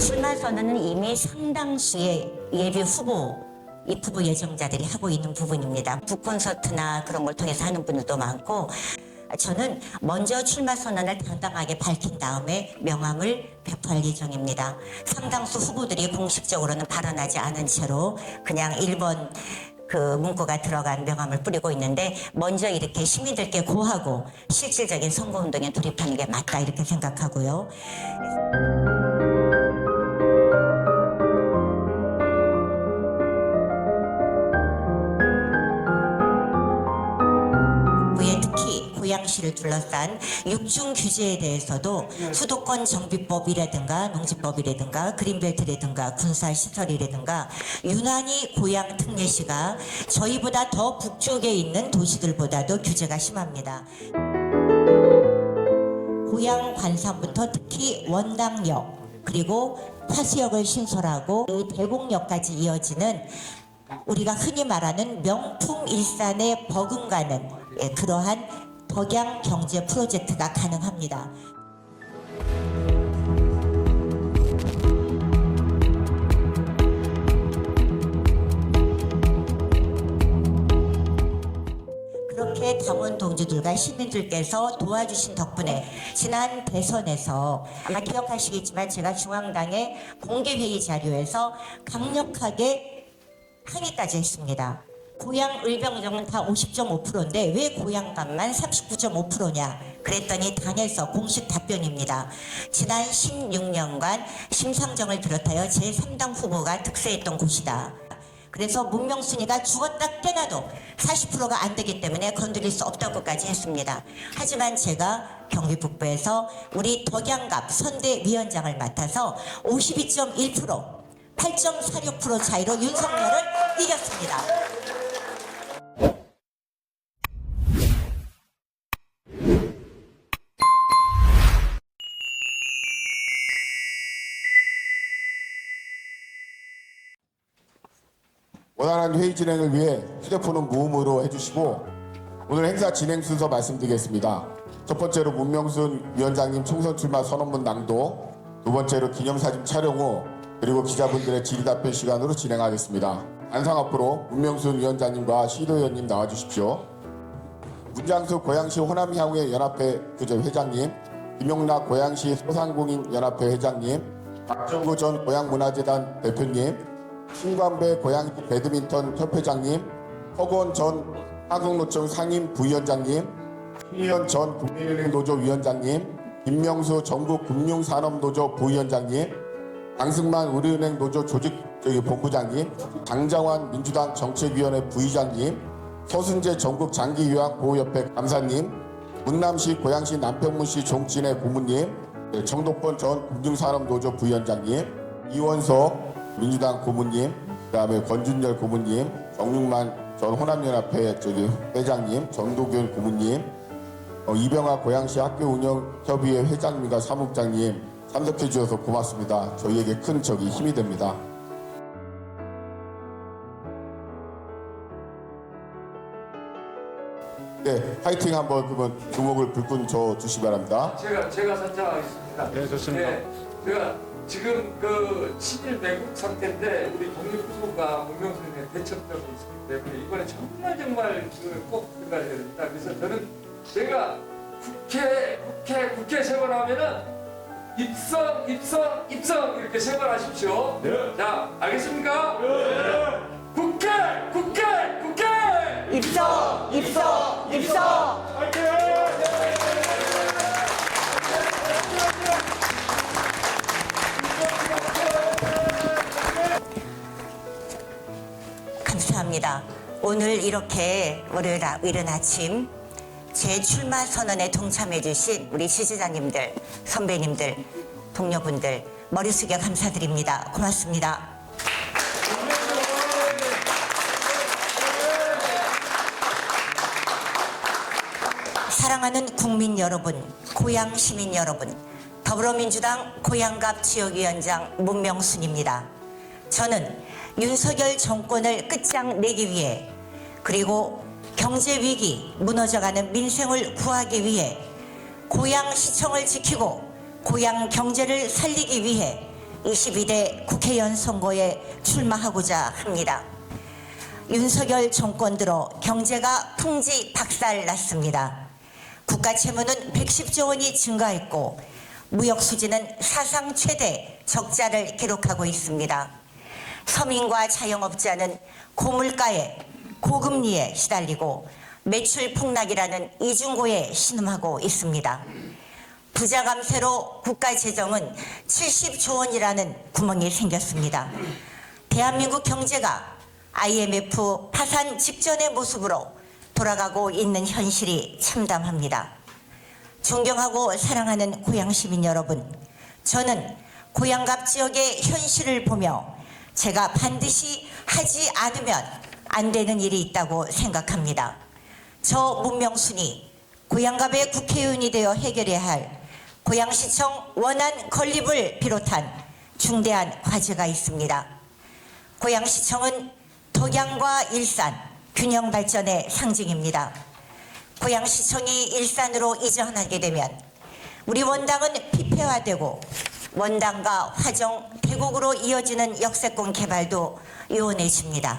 출마 선언은 이미 상당수의 예비 후보, 입후보 예정자들이 하고 있는 부분입니다. 북콘서트나 그런 걸 통해서 하는 분들도 많고, 저는 먼저 출마 선언을 당당하게 밝힌 다음에 명함을 배포할 예정입니다. 상당수 후보들이 공식적으로는 발언하지 않은 채로 그냥 1번 그 문구가 들어간 명함을 뿌리고 있는데, 먼저 이렇게 시민들께 고하고 실질적인 선거운동에 돌입하는 게 맞다 이렇게 생각하고요. 특히 고양시를 둘러싼 육중 규제에 대해서도 수도권 정비법이라든가 농지법이라든가 그린벨트라든가 군사시설이라든가 유난히 고양 특례시가 저희보다 더 북쪽에 있는 도시들보다도 규제가 심합니다. 고양 관상부터 특히 원당역 그리고 파수역을 신설하고 이 대곡역까지 이어지는 우리가 흔히 말하는 명품 일산에 버금가는 그러한 덕양 경제 프로젝트가 가능합니다. 그렇게 당원 동지들과 시민들께서 도와주신 덕분에 지난 대선에서 아마 기억하시겠지만 제가 중앙당의 공개회의 자료에서 강력하게 항의까지 했습니다. 고양 의병정은 다 50.5%인데 왜 고양값만 39.5%냐 그랬더니 당에서 공식 답변입니다. 지난 16년간 심상정을 비롯하여 제3당 후보가 득세했던 곳이다. 그래서 문명순위가 죽었다 깨나도 40%가 안 되기 때문에 건드릴 수 없다고까지 했습니다. 하지만 제가 경기 북부에서 우리 덕양갑 선대위원장을 맡아서 52.1%, 8.46% 차이로 윤석열을 이겼습니다. 원활한 회의 진행을 위해 휴대폰은 무음으로 해주시고 오늘 행사 진행 순서 말씀드리겠습니다. 첫 번째로 문명순 위원장님 총선 출마 선언문 낭독, 두 번째로 기념사진 촬영 후 그리고 기자분들의 질의답변 시간으로 진행하겠습니다. 안상 앞으로 문명순 위원장님과 시도위원님 나와주십시오. 문장수 고양시 호남향후회 연합회 회장님, 김용락 고양시 소상공인연합회 회장님, 박정구 전 고양문화재단 대표님, 신관배 고양시 배드민턴 협회장님, 허건 전 한국노총 상임 부위원장님, 신희연 전 국민은행노조 위원장님, 김명수 전국금융산업노조 부위원장님, 강승만 우리은행 노조 본부장님, 장장환 민주당 정책위원회 부의장님, 서순재 전국장기요양보호협회 감사님, 문남시 고양시 남평문시 종진회 고문님, 정덕권 전 금융산업노조 부위원장님, 이원석 민주당 고문님, 그다음에 권준열 고문님, 정육만 전 호남연합회 회장님, 전도균 고문님, 이병하 고양시 학교운영협의회 회장님과 사무국장님 참석해 주셔서 고맙습니다. 저희에게 큰 힘이 됩니다. 네, 파이팅 한번 그러면 주목을 불끈 줘 주시기 바랍니다. 제가 선정하겠습니다. 네, 좋습니다. 네, 제가 지금 그 친일 매국 상태인데 우리 독립후보가 문명선의 대척점이 있기 때문에 이번에 정말 꼭 들어가야 됩니다. 그래서 저는 제가 국회 세 번 하면은 입성 이렇게 세 번 하십시오. 네. 자, 알겠습니까? 네. 국회 입성! 화이팅! 감사합니다. 오늘 이렇게 월요일 이른 아침 제 출마 선언에 동참해 주신 우리 지지자님들, 선배님들, 동료분들 머리 숙여 감사드립니다. 고맙습니다. 사랑하는 국민 여러분, 고양 시민 여러분, 더불어민주당 고양갑 지역위원장 문명순입니다. 저는 윤석열 정권을 끝장내기 위해 그리고 경제위기, 무너져가는 민생을 구하기 위해 고양시청을 지키고 고양 경제를 살리기 위해 22대 국회의원 선거에 출마하고자 합니다. 윤석열 정권 들어 경제가 풍지 박살났습니다. 국가 채무는 110조 원이 증가했고 무역 수지는 사상 최대 적자를 기록하고 있습니다. 서민과 자영업자는 고물가에 고금리에 시달리고 매출 폭락이라는 이중고에 신음하고 있습니다. 부자 감세로 국가 재정은 70조 원이라는 구멍이 생겼습니다. 대한민국 경제가 IMF 파산 직전의 모습으로 돌아가고 있는 현실이 참담합니다. 존경하고 사랑하는 고양 시민 여러분, 저는 고양갑 지역의 현실을 보며 제가 반드시 하지 않으면 안 되는 일이 있다고 생각합니다. 저 문명순이 고양갑의 국회의원이 되어 해결해야 할 고양시청 원안 건립을 비롯한 중대한 과제가 있습니다. 고양시청은 덕양과 일산 균형 발전의 상징입니다. 고양시청이 일산으로 이전하게 되면 우리 원당은 피폐화되고 원당과 화정, 대곡으로 이어지는 역세권 개발도 요원해집니다.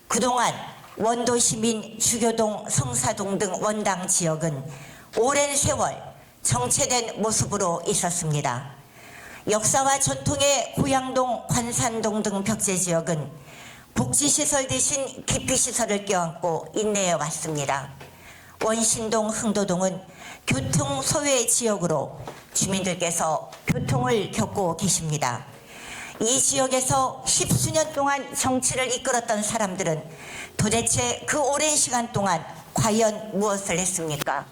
그동안 원도 시민, 주교동, 성사동 등 원당 지역은 오랜 세월 정체된 모습으로 있었습니다. 역사와 전통의 고양동, 관산동 등 벽제 지역은 복지시설 대신 기피시설을 껴안고 인내해 왔습니다. 원신동, 흥도동은 교통 소외 지역으로 주민들께서 교통을 겪고 계십니다. 이 지역에서 십수년 동안 정치를 이끌었던 사람들은 도대체 그 오랜 시간 동안 과연 무엇을 했습니까?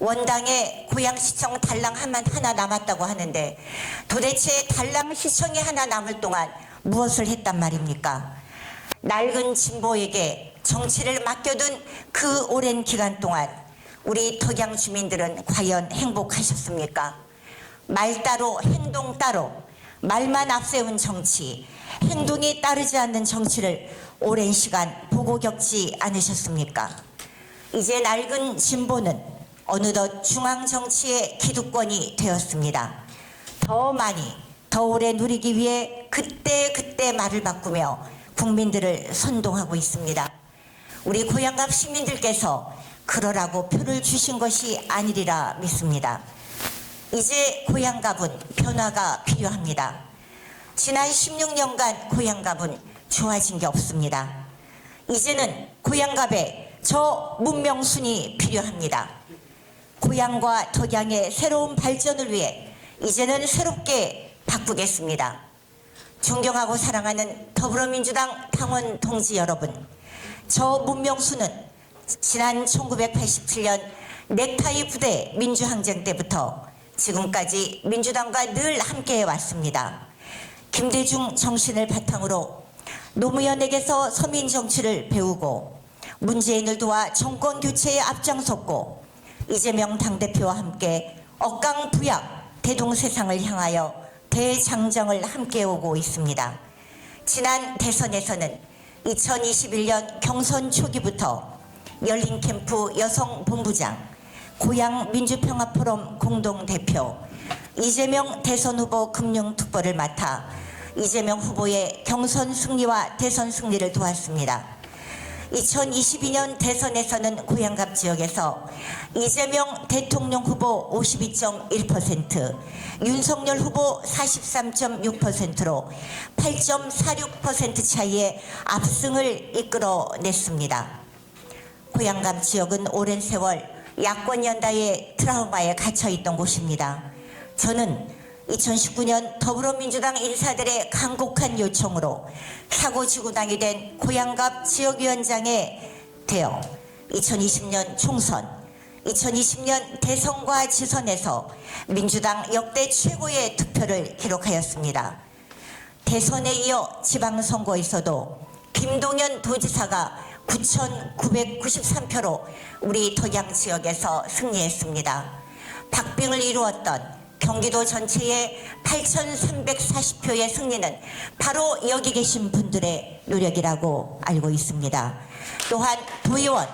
원당에 고양시청 달랑 하나 남았다고 하는데 도대체 달랑 시청이 하나 남을 동안 무엇을 했단 말입니까? 낡은 진보에게 정치를 맡겨둔 그 오랜 기간 동안 우리 덕양 주민들은 과연 행복하셨습니까? 말 따로 행동 따로 말만 앞세운 정치, 행동이 따르지 않는 정치를 오랜 시간 보고 겪지 않으셨습니까? 이제 낡은 진보는 어느덧 중앙정치의 기득권이 되었습니다. 더 많이, 더 오래 누리기 위해 그때 말을 바꾸며 국민들을 선동하고 있습니다. 우리 고양갑 시민들께서 그러라고 표를 주신 것이 아니리라 믿습니다. 이제 고양갑은 변화가 필요합니다. 지난 16년간 고양갑은 좋아진 게 없습니다. 이제는 고양갑에 저 문명순이 필요합니다. 고양과 덕양의 새로운 발전을 위해 이제는 새롭게 바꾸겠습니다. 존경하고 사랑하는 더불어민주당 당원 동지 여러분, 저 문명수는 지난 1987년 넥타이 부대 민주항쟁 때부터 지금까지 민주당과 늘 함께해 왔습니다. 김대중 정신을 바탕으로 노무현에게서 서민 정치를 배우고 문재인을 도와 정권 교체에 앞장섰고 이재명 당대표와 함께 억강부약 대동세상을 향하여 대장정을 함께 오고 있습니다. 지난 대선에서는 2021년 경선 초기부터 열린캠프 여성본부장, 고양민주평화포럼 공동대표, 이재명 대선 후보 금융특보를 맡아 이재명 후보의 경선 승리와 대선 승리를 도왔습니다. 2022년 대선에서는 고양갑 지역에서 이재명 대통령 후보 52.1%, 윤석열 후보 43.6%로 8.46% 차이의 압승을 이끌어냈습니다. 고양갑 지역은 오랜 세월 야권 연다의 트라우마에 갇혀있던 곳입니다. 저는 2019년 더불어민주당 인사들의 간곡한 요청으로 사고지구당이 된 고양갑 지역위원장에 되어 2020년 총선, 2020년 대선과 지선에서 민주당 역대 최고의 득표를 기록하였습니다. 대선에 이어 지방선거에서도 김동연 도지사가 9,993표로 우리 덕양 지역에서 승리했습니다. 박빙을 이루었던 경기도 전체의 8,340표의 승리는 바로 여기 계신 분들의 노력이라고 알고 있습니다. 또한 도의원,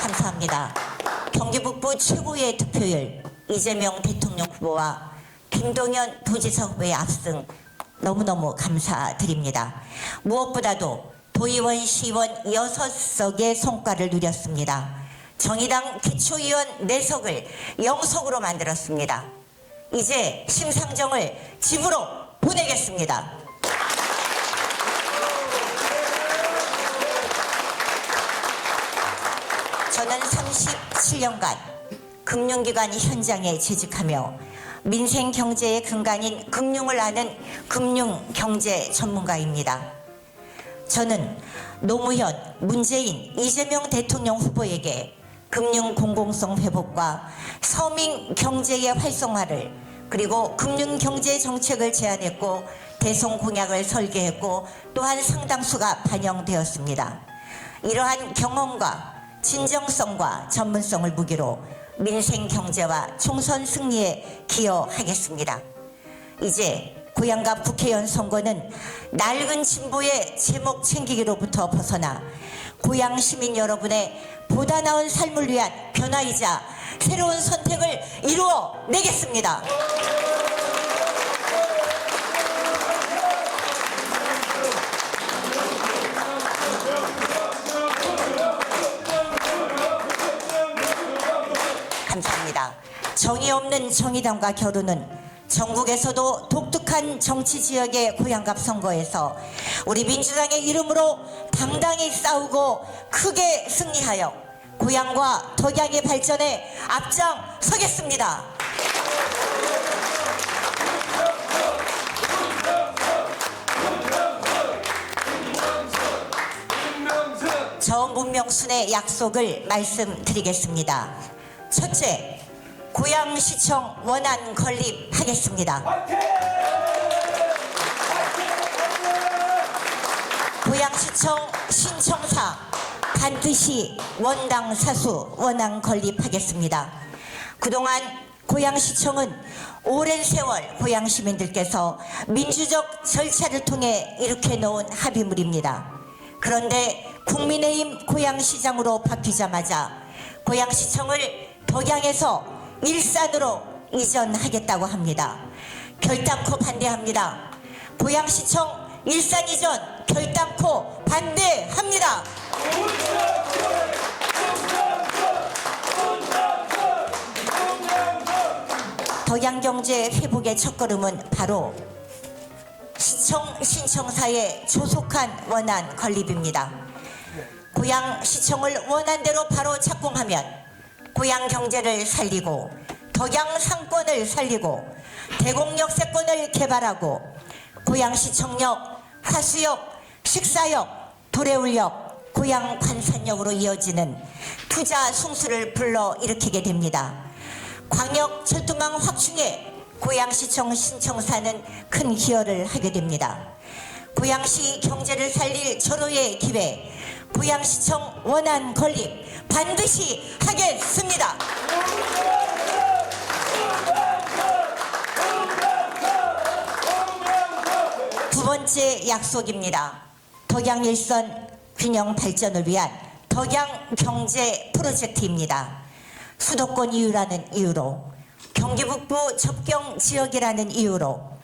감사합니다. 경기 북부 최고의 득표율 이재명 대통령 후보와 김동연 도지사 후보의 압승 너무너무 감사드립니다. 무엇보다도 도의원, 시의원 6석의 성과를 누렸습니다. 정의당 기초의원 4석을 0석으로 만들었습니다. 이제 심상정을 집으로 보내겠습니다. 저는 37년간 금융기관 현장에 재직하며 민생 경제의 근간인 금융을 아는 금융경제 전문가입니다. 저는 노무현, 문재인, 이재명 대통령 후보에게 금융 공공성 회복과 서민 경제의 활성화를 그리고 금융 경제 정책을 제안했고 대선 공약을 설계했고 또한 상당수가 반영되었습니다. 이러한 경험과 진정성과 전문성을 무기로 민생 경제와 총선 승리에 기여하겠습니다. 이제 고향갑 국회의원 선거는 낡은 진보의 제목 챙기기로부터 벗어나 고향 시민 여러분의 보다 나은 삶을 위한 변화이자 새로운 선택을 이루어 내겠습니다. 감사합니다. 정의 없는 정의당과 결혼은 전국에서도 독특한 정치 지역의 고향갑 선거에서 우리 민주당의 이름으로 당당히 싸우고 크게 승리하여 고향과 덕양의 발전에 앞장서겠습니다. 저 문명순의 약속을 말씀드리겠습니다. 첫째, 고양시청 원안 건립하겠습니다. 고양시청 신청사 반드시 원당 사수 원안 건립하겠습니다. 그동안 고양시청은 오랜 세월 고양시민들께서 민주적 절차를 통해 이룩해 놓은 합의물입니다. 그런데 국민의힘 고양시장으로 바뀌자마자 고양시청을 덕양에서 일산으로 이전하겠다고 합니다. 결단코 반대합니다. 고양시청 일산 이전 결단코 반대합니다. 덕양경제 회복의 첫걸음은 바로 시청 신청사의 조속한 원안 건립입니다. 고양시청을 원안대로 바로 착공하면 고양 경제를 살리고 덕양 상권을 살리고 대곡역세권을 개발하고 고양시청역, 화수역, 식사역, 도래울역, 고양 관산역으로 이어지는 투자 승수를 불러일으키게 됩니다. 광역 철도망 확충에 고양시청 신청사는 큰 기여를 하게 됩니다. 고양시 경제를 살릴 절호의 기회, 고양시청 원안 건립 반드시 하겠습니다. 두 번째 약속입니다. 덕양 일선 균형 발전을 위한 덕양 경제 프로젝트입니다. 수도권 이유라는 이유로 경기 북부 접경 지역이라는 이유로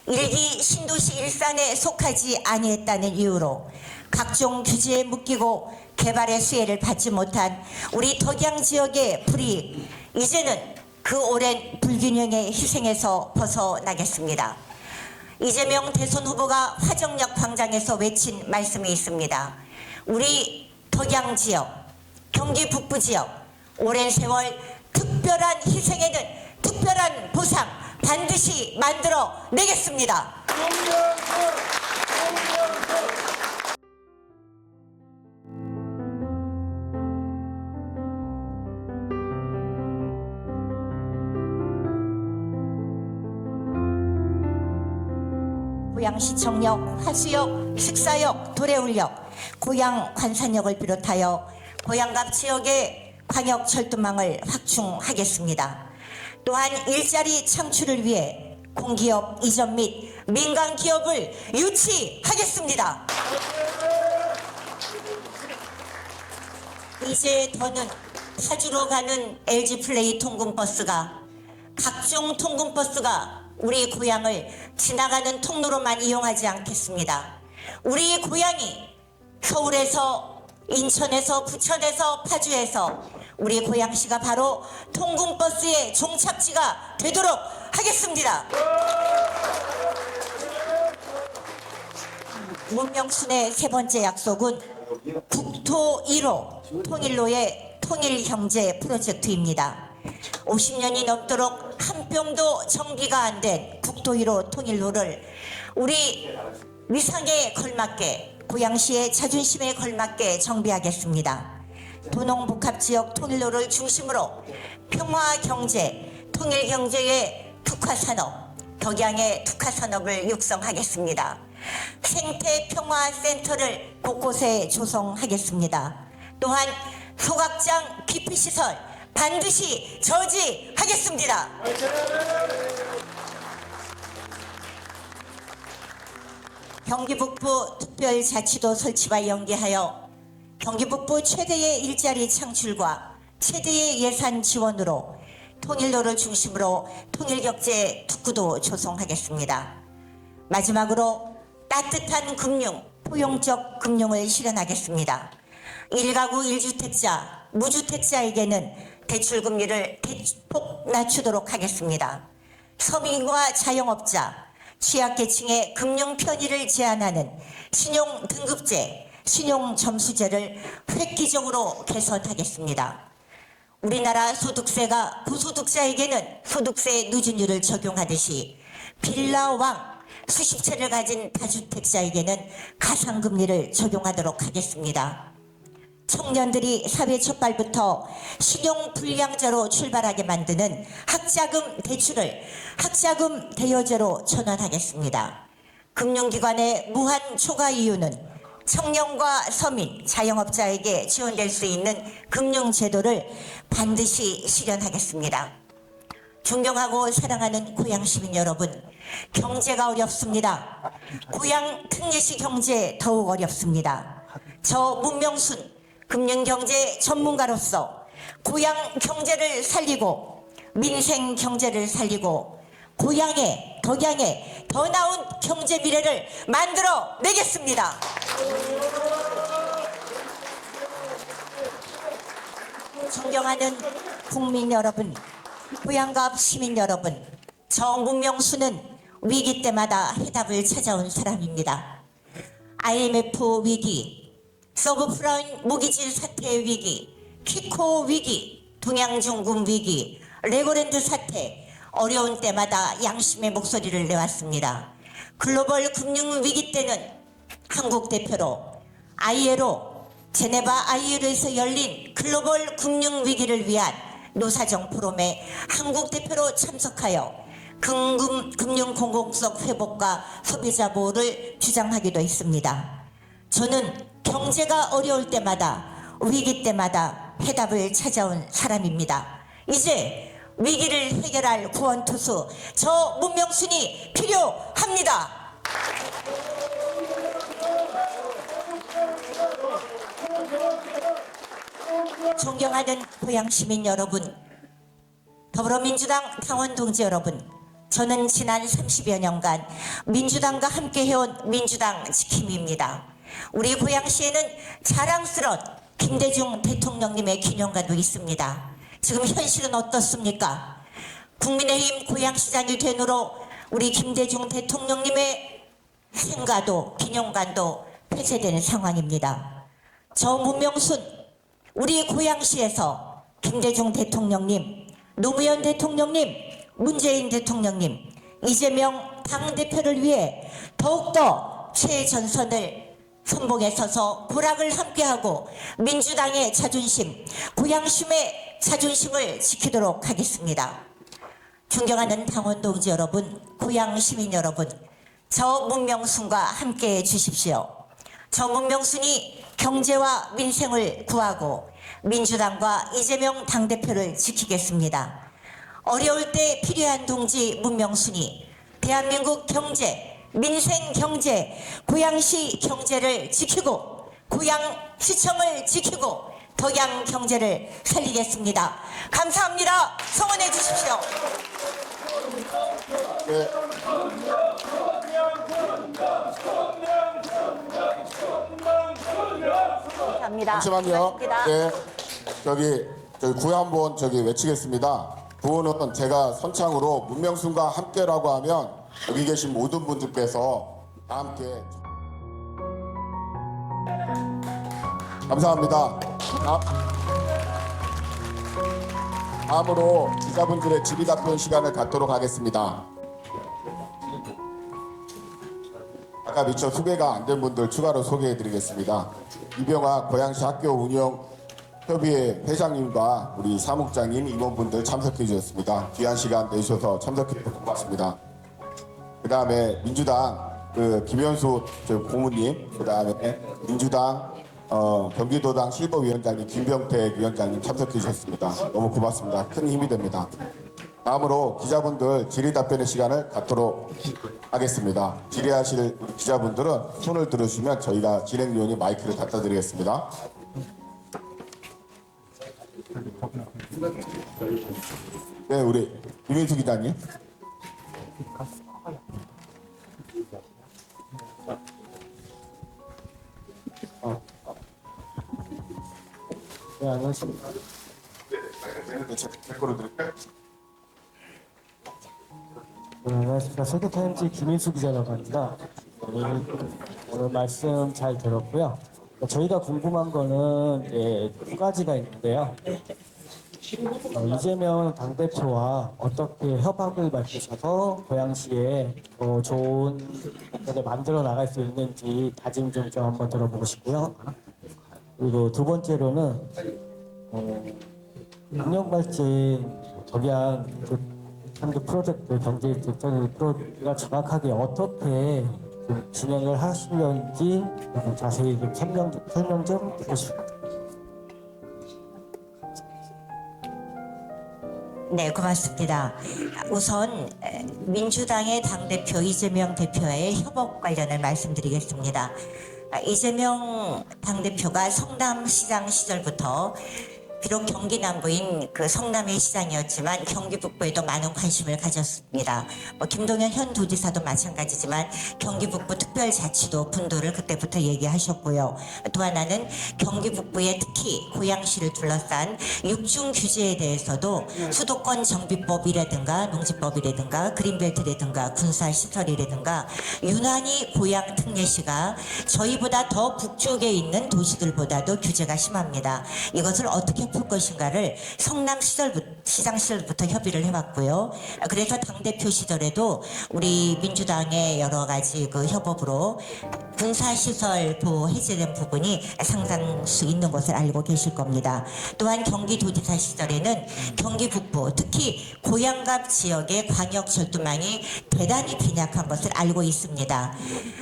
일기 신도시 일산에 속하지 아니했다는 이유로 각종 규제에 묶이고 개발의 수혜를 받지 못한 우리 덕양 지역의 불이익, 이제는 그 오랜 불균형의 희생에서 벗어나겠습니다. 이재명 대선 후보가 화정역 광장에서 외친 말씀이 있습니다. 우리 덕양 지역, 경기 북부 지역, 오랜 세월 특별한 희생에는 특별한 보상 반드시 만들어 내겠습니다. 고양시청역, 화수역, 식사역, 도래울역, 고양 관산역을 비롯하여 고양갑 지역의 광역철도망을 확충하겠습니다. 또한 일자리 창출을 위해 공기업 이전 및 민간 기업을 유치하겠습니다. 이제 더는 파주로 가는 LG 플레이 통근버스가, 각종 통근버스가 우리 고향을 지나가는 통로로만 이용하지 않겠습니다. 우리 고향이 서울에서, 인천에서, 부천에서, 파주에서 우리 고양시가 바로 통근버스의 종착지가 되도록 하겠습니다. 문명순의 세 번째 약속은 국토 1호 통일로의 통일경제 프로젝트입니다. 50년이 넘도록 한 뼘도 정비가 안 된 국토 1호 통일로를 우리 위상에 걸맞게, 고양시의 자존심에 걸맞게 정비하겠습니다. 도농복합지역 통일로를 중심으로 평화경제, 통일경제의 특화산업, 덕양의 특화산업을 육성하겠습니다. 생태평화센터를 곳곳에 조성하겠습니다. 또한 소각장 기피시설 반드시 저지하겠습니다. 경기북부 특별자치도 설치와 연계하여 경기북부 최대의 일자리 창출과 최대의 예산 지원으로 통일로를 중심으로 통일격제 특구도 조성하겠습니다. 마지막으로 따뜻한 금융, 포용적 금융을 실현하겠습니다. 1가구 1주택자, 무주택자에게는 대출금리를 대폭 낮추도록 하겠습니다. 서민과 자영업자, 취약계층의 금융 편의를 제한하는 신용등급제, 신용점수제를 획기적으로 개선하겠습니다. 우리나라 소득세가 고소득자에게는 소득세 누진율을 적용하듯이 빌라왕 수십 채를 가진 다주택자에게는 가상금리를 적용하도록 하겠습니다. 청년들이 사회 첫발부터 신용불량자로 출발하게 만드는 학자금 대출을 학자금 대여제로 전환하겠습니다. 금융기관의 무한 초과 이유는 청년과 서민, 자영업자에게 지원될 수 있는 금융제도를 반드시 실현하겠습니다. 존경하고 사랑하는 고양시민 여러분, 경제가 어렵습니다. 고양 특례시 경제 더욱 어렵습니다. 저 문명순 금융경제 전문가로서 고양 경제를 살리고 민생 경제를 살리고 고양의, 덕양의 더 나은 경제 미래를 만들어 내겠습니다. 존경하는 국민 여러분, 고양갑 시민 여러분, 저 문명수는 위기 때마다 해답을 찾아온 사람입니다. IMF 위기, 서브프라임 모기질 사태의 위기, 키코 위기, 동양중금 위기, 레고랜드 사태, 어려운 때마다 양심의 목소리를 내왔습니다. 글로벌 금융 위기 때는 한국 대표로 ILO, 제네바 ILO에서 열린 글로벌 금융 위기를 위한 노사정 포럼에 한국 대표로 참석하여 금융 공공성 회복과 소비자 보호를 주장하기도 했습니다. 저는 경제가 어려울 때마다, 위기 때마다 해답을 찾아온 사람입니다. 이제 위기를 해결할 구원투수 저 문명순이 필요합니다. 존경하는 고양시민 여러분, 더불어민주당 당원 동지 여러분, 저는 지난 30여 년간 민주당과 함께 해온 민주당 지킴이입니다. 우리 고양시에는 자랑스러운 김대중 대통령님의 기념관도 있습니다. 지금 현실은 어떻습니까? 국민의힘 고양시장이 된 후로 우리 김대중 대통령님의 생가도 기념관도 폐쇄되는 상황입니다. 저 문명순 우리 고양시에서 김대중 대통령님, 노무현 대통령님, 문재인 대통령님, 이재명 당대표를 위해 더욱더 최전선을 선봉에 서서 고락을 함께하고 민주당의 자존심, 고양심의 자존심을 지키도록 하겠습니다. 존경하는 당원 동지 여러분, 고양 시민 여러분, 저 문명순과 함께해 주십시오. 저 문명순이 경제와 민생을 구하고 민주당과 이재명 당대표를 지키겠습니다. 어려울 때 필요한 동지 문명순이 대한민국 경제, 민생 경제, 고양시 경제를 지키고 고양시청을 지키고 덕양 경제를 살리겠습니다. 감사합니다. 성원해 주십시오. 네. 감사합니다. 잠시만요. 고맙습니다. 네. 저기 구호 한번 외치겠습니다. 구호는 제가 선창으로 문명순과 함께라고 하면 여기 계신 모든 분들께서 다 함께. 감사합니다. 다음으로 기자분들의 질의답변 시간을 갖도록 하겠습니다. 아까 미처 소개가 안 된 분들 추가로 소개해드리겠습니다. 이병화 고양시 학교 운영 협의회 회장님과 우리 사무국장님 임원분들 참석해 주셨습니다. 귀한 시간 내주셔서 참석해 주셔서 고맙습니다. 그 다음에 민주당 김현수 고문님, 그 다음에 민주당 경기도당 실버위원장님 김병태 위원장님 참석해 주셨습니다. 너무 고맙습니다. 큰 힘이 됩니다. 다음으로 기자분들 질의답변의 시간을 갖도록 하겠습니다. 질의하실 기자분들은 손을 들어주시면 저희가 진행위원이 마이크를 갖다 드리겠습니다. 네, 우리 유민수 기자님. 네, 안녕하십니까. 제 거로 드릴까요? 네, 안녕하십니까. 세계타임즈 김인수 기자라고 합니다. 오늘 말씀 잘 들었고요. 저희가 궁금한 거는 두 가지가 있는데요. 이재명 당대표와 어떻게 협약을 맺으셔서 고양시에 좋은 것들을 만들어 나갈 수 있는지 다짐 좀 한번 들어보고 싶고요. 그리고 두 번째로는 능력발전 덕양 한두 프로젝트 경제 뒷전의 프로젝트가 정확하게 어떻게 좀 진행을 하시는지 자세히 좀 설명 좀 듣고 싶습니다. 네, 고맙습니다. 우선 민주당의 당대표 이재명 대표의 협업 관련을 말씀드리겠습니다. 이재명 당대표가 성남시장 시절부터 비록 경기 남부인 그 성남의 시장이었지만 경기 북부에도 많은 관심을 가졌습니다. 김동연 현 도지사도 마찬가지지만 경기 북부 특별자치도 분도를 그때부터 얘기하셨고요. 또 하나는 경기 북부에 특히 고양시를 둘러싼 육중 규제에 대해서도 수도권 정비법이라든가 농지법이라든가 그린벨트라든가 군사시설이라든가 유난히 고양 특례시가 저희보다 더 북쪽에 있는 도시들보다도 규제가 심합니다. 이것을 어떻게 풀 것인가를 성남 시장 시절부터 협의를 해왔고요. 그래서 당대표 시절에도 우리 민주당의 여러 가지 그 협업으로 군사시설 보호 해제된 부분이 상당수 있는 것을 알고 계실 겁니다. 또한 경기도지사 시절에는 경기 북부 특히 고양갑 지역의 광역철도망이 대단히 빈약한 것을 알고 있습니다.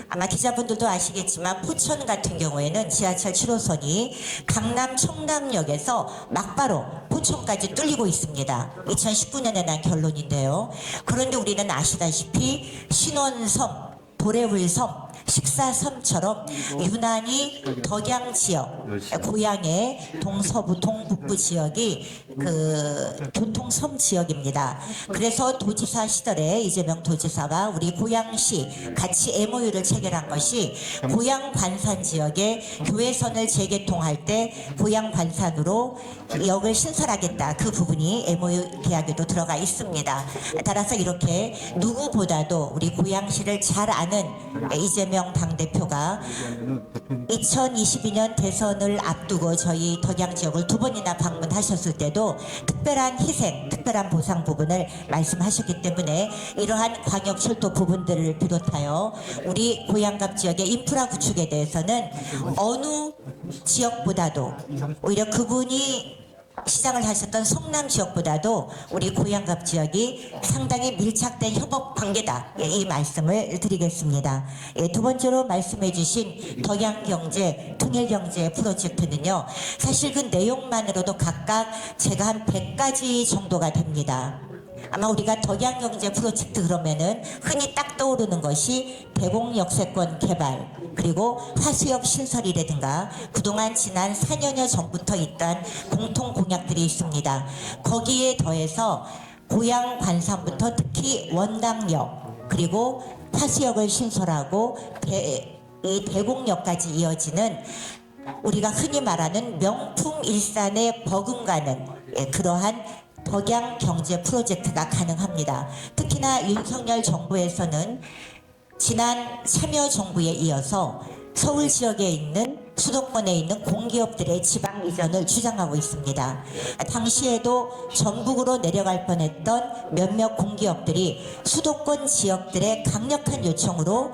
아마 기자분들도 아시겠지만 포천 같은 경우에는 지하철 7호선이 강남 청담역에서 막바로 포천까지 뚫리고 있습니다. 2019년에 난 결론인데요. 그런데 우리는 아시다시피 신원섬, 도래울섬, 식사섬처럼 유난히 덕양 지역, 고양의 동서부 동북부 지역이 그 교통섬 지역입니다. 그래서 도지사 시절에 이재명 도지사와 우리 고양시 같이 MOU를 체결한 것이 고양 관산 지역에 교외선을 재개통할 때 고양 관산으로 역을 신설하겠다. 그 부분이 MOU 계약에도 들어가 있습니다. 따라서 이렇게 누구보다도 우리 고양시를 잘 아는 이재명 당대표가 2022년 대선을 앞두고 저희 덕양 지역을 2번이나 방문하셨을 때도 특별한 희생, 특별한 보상 부분을 말씀하셨기 때문에 이러한 광역철도 부분들을 비롯하여 우리 고양갑 지역의 인프라 구축에 대해서는 어느 지역보다도 오히려 그분이 시장을 하셨던 성남 지역보다도 우리 고양갑 지역이 상당히 밀착된 협업 관계다. 이 말씀을 드리겠습니다. 두 번째로 말씀해 주신 덕양경제, 통일경제 프로젝트는요. 사실 그 내용만으로도 각각 제가 한 100가지 정도가 됩니다. 아마 우리가 덕양경제 프로젝트 그러면은 흔히 딱 떠오르는 것이 대곡역세권 개발 그리고 화수역 신설이라든가 그동안 지난 4년여 전부터 있던 공통 공약들이 있습니다. 거기에 더해서 고양 관상부터 특히 원당역 그리고 화수역을 신설하고 이 대곡역까지 이어지는 우리가 흔히 말하는 명품 일산에 버금가는 그러한 덕양 경제 프로젝트가 가능합니다. 특히나 윤석열 정부에서는 지난 참여정부에 이어서 서울 지역에 있는 수도권에 있는 공기업들의 지방 이전을 주장하고 있습니다. 당시에도 전북으로 내려갈 뻔했던 몇몇 공기업들이 수도권 지역들의 강력한 요청으로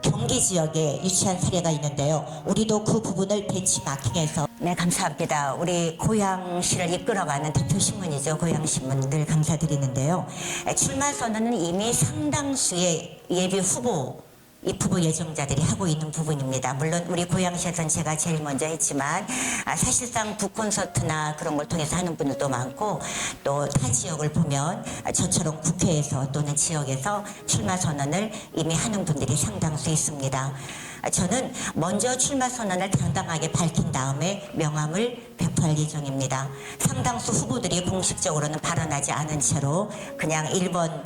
경기 지역에 유치한 사례가 있는데요. 우리도 그 부분을 벤치마킹해서 네, 감사합니다. 우리 고양시를 이끌어가는 대표신문이죠. 고양신문 늘 감사드리는데요. 출마 선언은 이미 상당수의 예비 후보 입후보 예정자들이 하고 있는 부분입니다. 물론 우리 고양시에서는 제가 제일 먼저 했지만 사실상 북콘서트나 그런 걸 통해서 하는 분들도 많고 또 타 지역을 보면 저처럼 국회에서 또는 지역에서 출마 선언을 이미 하는 분들이 상당수 있습니다. 저는 먼저 출마 선언을 당당하게 밝힌 다음에 명함을 배포할 예정입니다. 상당수 후보들이 공식적으로는 발언하지 않은 채로 그냥 1번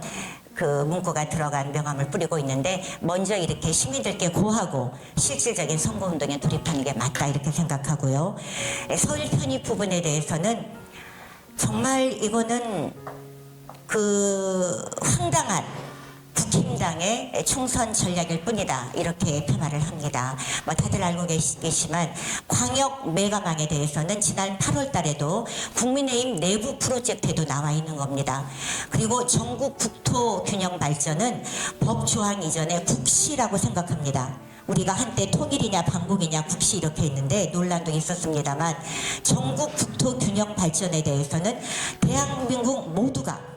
그 문구가 들어간 명함을 뿌리고 있는데 먼저 이렇게 시민들께 고하고 실질적인 선거운동에 돌입하는 게 맞다 이렇게 생각하고요. 서울 편입 부분에 대해서는 정말 이거는 그 황당한 국힘당의 총선 전략일 뿐이다 이렇게 폄하를 합니다. 뭐 다들 알고 계시지만 광역 메가망에 대해서는 지난 8월 달에도 국민의힘 내부 프로젝트에도 나와 있는 겁니다. 그리고 전국 국토 균형 발전은 법 조항 이전에 국시라고 생각합니다. 우리가 한때 통일이냐 반공이냐 국시 이렇게 했는데 논란도 있었습니다만 전국 국토 균형 발전에 대해서는 대한민국 모두가